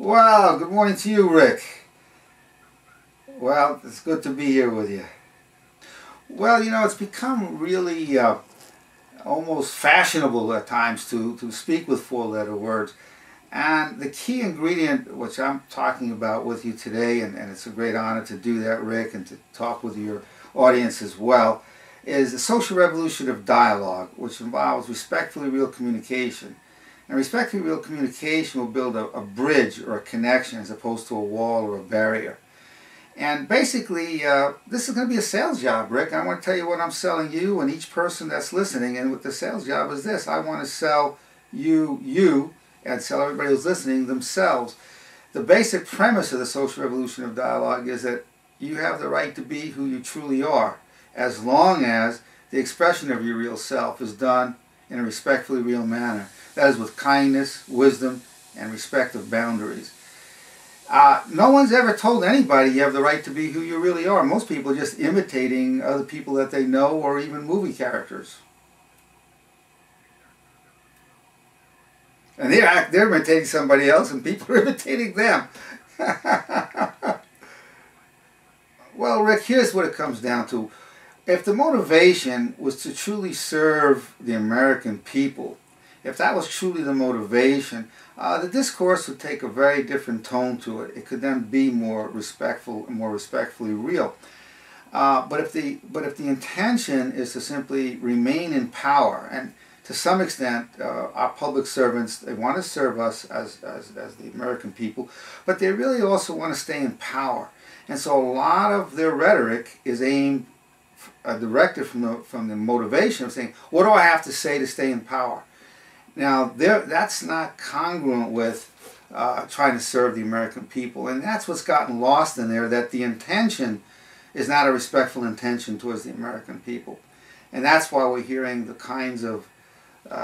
Well, good morning to you, Rick. Well, it's good to be here with you. Well, it's become really almost fashionable at times to speak with four-letter words. And the key ingredient, which I'm talking about with you today, and it's a great honor to do that, Rick, and to talk with your audience as well, is the social revolution of dialogue, which involves respectfully real communication. And respectfully real communication will build a bridge or a connection as opposed to a wall or a barrier. And basically, this is going to be a sales job, Rick. I want to tell you what I'm selling you and each person that's listening. And what the sales job is this. I want to sell you, and sell everybody who's listening themselves. The basic premise of the social revolution of dialogue is that you have the right to be who you truly are, as long as the expression of your real self is done in a respectfully real manner. That is with kindness, wisdom, and respect of boundaries. No one's ever told anybody you have the right to be who you really are. Most people are just imitating other people that they know or even movie characters. And they're imitating somebody else and people are imitating them. Well, Rick, here's what it comes down to. If the motivation was to truly serve the American people, if that was truly the motivation, the discourse would take a very different tone to it. It could then be more respectful and more respectfully real. But if the intention is to simply remain in power, and to some extent, our public servants, they want to serve us as the American people, but they really also want to stay in power. And so a lot of their rhetoric is aimed, directed from the motivation of saying, what do I have to say to stay in power? Now, that's not congruent with trying to serve the American people. And that's what's gotten lost in there, that the intention is not a respectful intention towards the American people. And that's why we're hearing the kinds of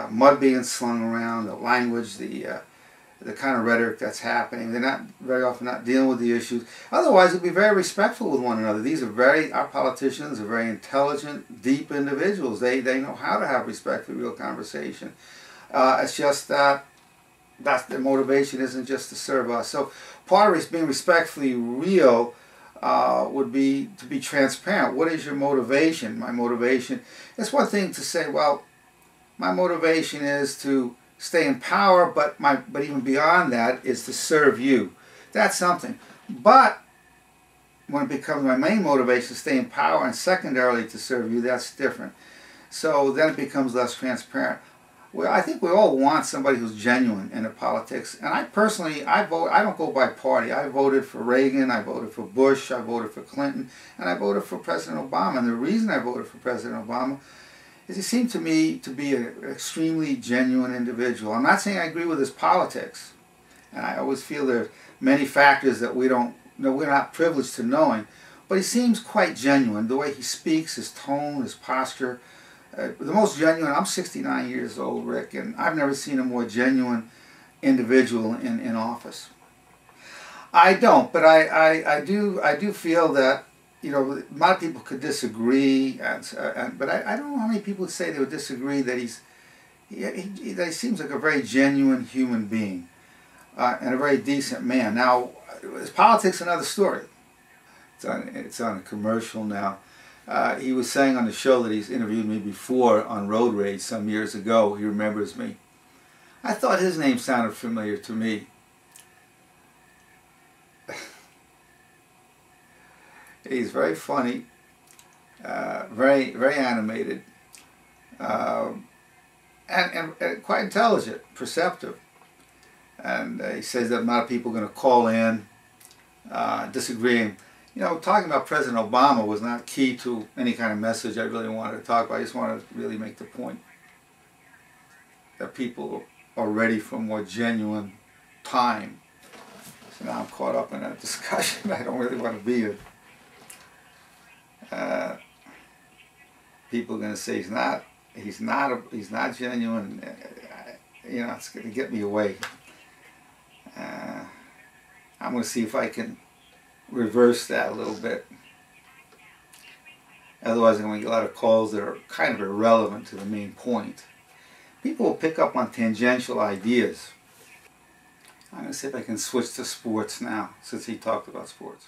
mud being slung around, the language, the kind of rhetoric that's happening. They're not very often not dealing with the issues. Otherwise, they'll be very respectful with one another. our politicians are very intelligent, deep individuals. They know how to have respectful, real conversation. It's just that their motivation isn't just to serve us. So part of being respectfully real would be to be transparent. What is your motivation? My motivation. It's one thing to say, well, my motivation is to stay in power, but even beyond that is to serve you. That's something. But when it becomes my main motivation to stay in power and secondarily to serve you, that's different. So then it becomes less transparent. Well, I think we all want somebody who's genuine in the politics. And I personally, I don't go by party. I voted for Reagan, I voted for Bush, I voted for Clinton, and I voted for President Obama. And the reason I voted for President Obama is he seemed to me to be an extremely genuine individual. I'm not saying I agree with his politics. And I always feel there are many factors that we're not privileged to knowing. But he seems quite genuine. The way he speaks, his tone, his posture. The most genuine. I'm 69 years old, Rick, and I've never seen a more genuine individual in office. I don't, but I do feel that a lot of people could disagree, but I don't know how many people would say they would disagree that he seems like a very genuine human being and a very decent man. Now, his politics another story. It's on a commercial now. He was saying on the show that he's interviewed me before on Road Rage some years ago. He remembers me. I thought his name sounded familiar to me. He's very funny, very animated, and quite intelligent, perceptive. And he says that a lot of people are going to call in disagreeing. Talking about President Obama was not key to any kind of message I really wanted to talk about. I just wanted to really make the point that people are ready for more genuine time. So now I'm caught up in a discussion I don't really want to be in. People are going to say he's not genuine. It's going to get me away. I'm going to see if I can reverse that a little bit. Otherwise I'm going to get a lot of calls that are kind of irrelevant to the main point. People will pick up on tangential ideas. I'm going to see if I can switch to sports now, since he talked about sports.